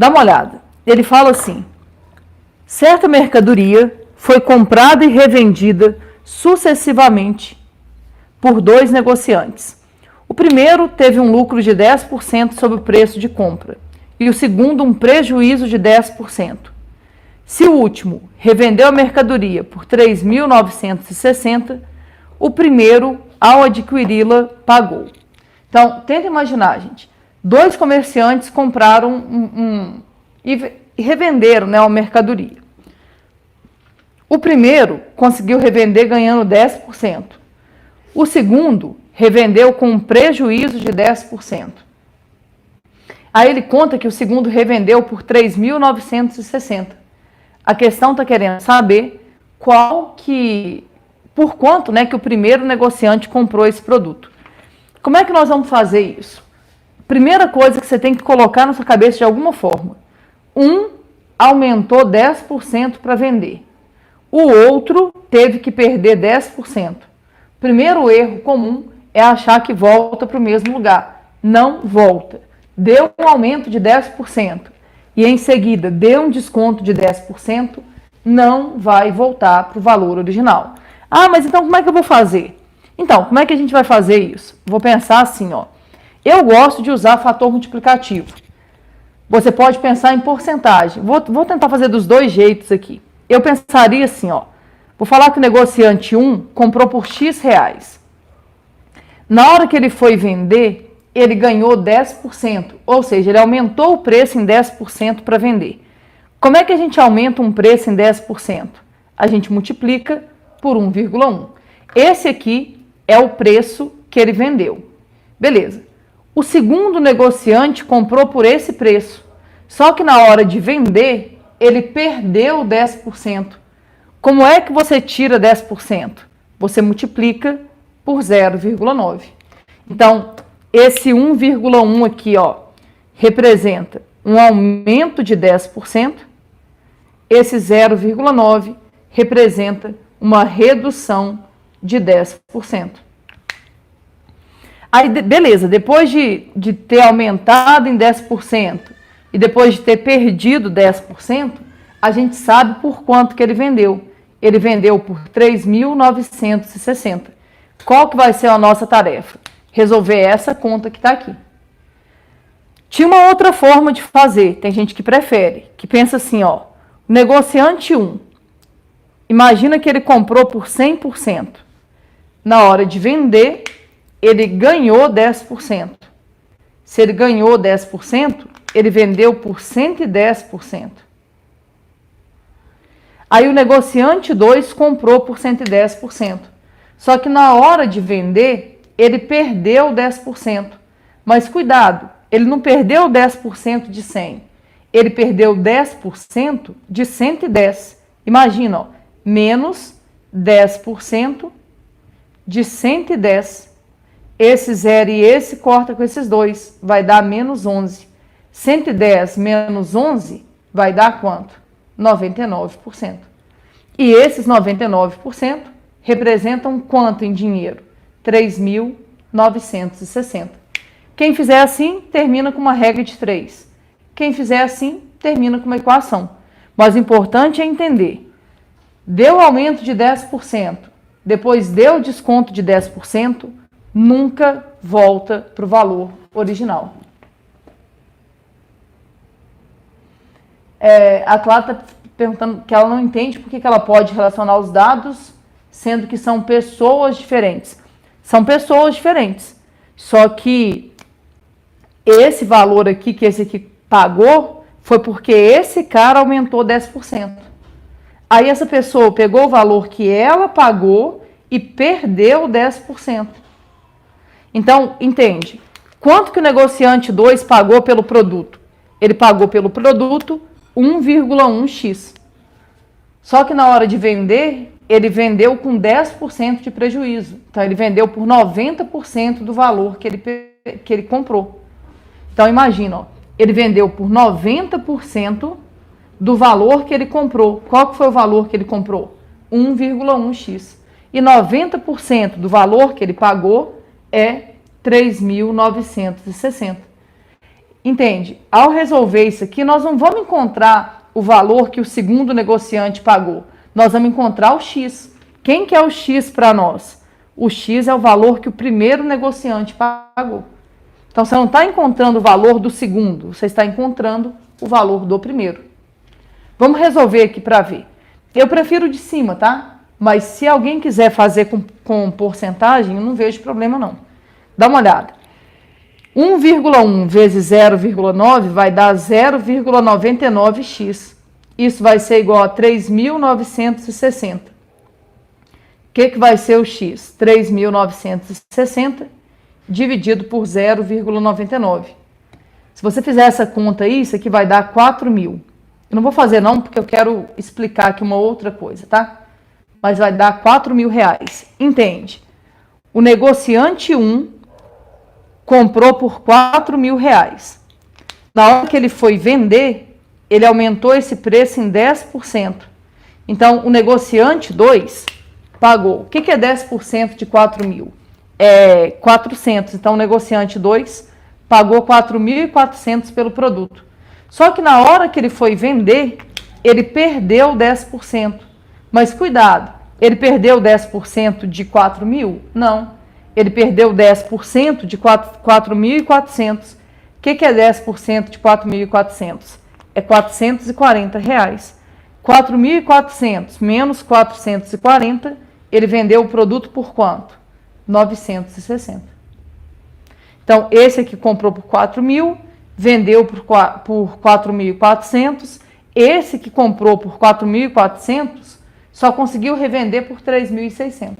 Dá uma olhada. Ele fala assim: certa mercadoria foi comprada e revendida sucessivamente por 2 negociantes. O primeiro teve um lucro de 10% sobre o preço de compra e o segundo um prejuízo de 10%. Se o último revendeu a mercadoria por 3.960, o primeiro, ao adquiri-la, pagou. Então, tenta imaginar, gente. 2 comerciantes compraram e revenderam, né, uma mercadoria. O primeiro conseguiu revender ganhando 10%. O segundo revendeu com um prejuízo de 10%. Aí ele conta que o segundo revendeu por 3.960. A questão está querendo saber por quanto, né, que o primeiro negociante comprou esse produto. Como é que nós vamos fazer isso? Primeira coisa que você tem que colocar na sua cabeça de alguma forma. Um aumentou 10% para vender. O outro teve que perder 10%. Primeiro erro comum é achar que volta para o mesmo lugar. Não volta. Deu um aumento de 10% e em seguida deu um desconto de 10%, não vai voltar para o valor original. Ah, mas então como é que eu vou fazer? Então, como é que a gente vai fazer isso? Vou pensar assim, ó. Eu gosto de usar fator multiplicativo. Você pode pensar em porcentagem. Vou tentar fazer dos 2 jeitos aqui. Eu pensaria assim, ó. Vou falar que o negociante 1 comprou por X reais. Na hora que ele foi vender, ele ganhou 10%. Ou seja, ele aumentou o preço em 10% para vender. Como é que a gente aumenta um preço em 10%? A gente multiplica por 1,1. Esse aqui é o preço que ele vendeu. Beleza. O segundo negociante comprou por esse preço. Só que na hora de vender, ele perdeu 10%. Como é que você tira 10%? Você multiplica por 0,9. Então, esse 1,1 aqui, ó, representa um aumento de 10%. Esse 0,9 representa uma redução de 10%. Aí, beleza, depois de ter aumentado em 10% e depois de ter perdido 10%, a gente sabe por quanto que ele vendeu. Ele vendeu por 3.960. Qual que vai ser a nossa tarefa? Resolver essa conta que está aqui. Tinha uma outra forma de fazer, tem gente que prefere, que pensa assim, ó, negociante 1, imagina que ele comprou por 100%. Na hora de vender, ele ganhou 10%. Se ele ganhou 10%, ele vendeu por 110%. Aí o negociante 2 comprou por 110%. Só que na hora de vender, ele perdeu 10%. Mas cuidado, ele não perdeu 10% de 100. Ele perdeu 10% de 110. Imagina, ó, menos 10% de 110. Esse 0 e esse corta com esses 2, vai dar menos 11. 110 menos 11 vai dar quanto? 99%. E esses 99% representam quanto em dinheiro? 3.960. Quem fizer assim, termina com uma regra de 3. Quem fizer assim, termina com uma equação. Mas o importante é entender. Deu aumento de 10%, depois deu desconto de 10%, nunca volta para o valor original. A Clara está perguntando que ela não entende por que ela pode relacionar os dados, sendo que são pessoas diferentes. São pessoas diferentes. Só que esse valor aqui, que esse aqui pagou, foi porque esse cara aumentou 10%. Aí essa pessoa pegou o valor que ela pagou e perdeu 10%. Então, entende? Quanto que o negociante 2 pagou pelo produto? Ele pagou pelo produto 1,1x. Só que na hora de vender, ele vendeu com 10% de prejuízo. Então, ele vendeu por 90% do valor que ele comprou. Então, imagina, ó, ele vendeu por 90% do valor que ele comprou. Qual que foi o valor que ele comprou? 1,1x. E 90% do valor que ele pagou é 3.960. Entende? Ao resolver isso aqui, nós não vamos encontrar o valor que o segundo negociante pagou. Nós vamos encontrar o X. Quem que é o X para nós? O X é o valor que o primeiro negociante pagou. Então, você não está encontrando o valor do segundo, você está encontrando o valor do primeiro. Vamos resolver aqui para ver. Eu prefiro de cima, tá? Mas se alguém quiser fazer com porcentagem, eu não vejo problema não. Dá uma olhada. 1,1 vezes 0,9 vai dar 0,99x. Isso vai ser igual a 3.960. O que vai ser o x? 3.960 dividido por 0,99. Se você fizer essa conta aí, isso aqui vai dar 4.000. Eu não vou fazer não, porque eu quero explicar aqui uma outra coisa, tá? Mas vai dar 4.000 reais. Entende? O negociante 1 comprou por 4.000 reais. Na hora que ele foi vender, ele aumentou esse preço em 10%. Então, o negociante 2 pagou. O que é 10% de 4.000? É 400. Então, o negociante 2 pagou 4.400 pelo produto. Só que na hora que ele foi vender, ele perdeu 10%. Mas cuidado, ele perdeu 10% de 4.000? Não. Ele perdeu 10% de 4.400. O que é 10% de 4.400? É 440 reais. 4.400 menos 440, ele vendeu o produto por quanto? 960. Então, esse aqui comprou por 4.000, vendeu por 4.400. Esse que comprou por 4.400 só conseguiu revender por 3.600.